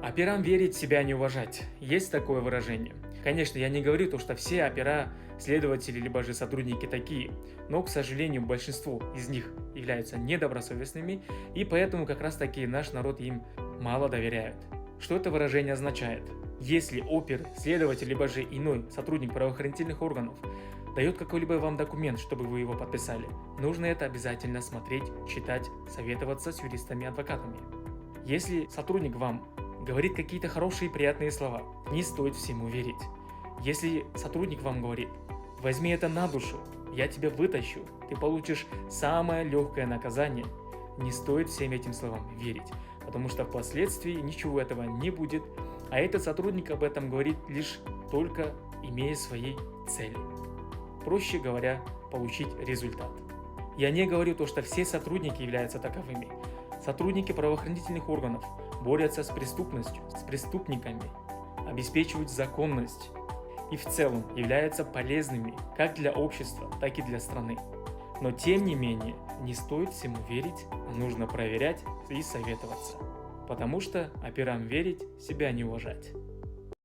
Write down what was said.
Операм верить, себя не уважать. Есть такое выражение. Конечно, я не говорю то, что все опера, следователи, либо же сотрудники такие, но, к сожалению, большинство из них являются недобросовестными, и поэтому как раз таки наш народ им мало доверяет. Что это выражение означает? Если опер, следователь, либо же иной сотрудник правоохранительных органов дает какой-либо вам документ, чтобы вы его подписали, нужно это обязательно смотреть, читать, советоваться с юристами-адвокатами. Если сотрудник вам говорит какие-то хорошие и приятные слова, не стоит всему верить. Если сотрудник вам говорит: возьми это на душу, я тебя вытащу, ты получишь самое легкое наказание, не стоит всем этим словам верить, потому что впоследствии ничего этого не будет, а этот сотрудник об этом говорит лишь только имея своей цели. Проще говоря, получить результат. Я не говорю то, что все сотрудники являются таковыми. Сотрудники правоохранительных органов борются с преступностью, с преступниками, обеспечивают законность и в целом являются полезными как для общества, так и для страны. Но тем не менее, не стоит всему верить, а нужно проверять и советоваться. Потому что операм верить, себя не уважать.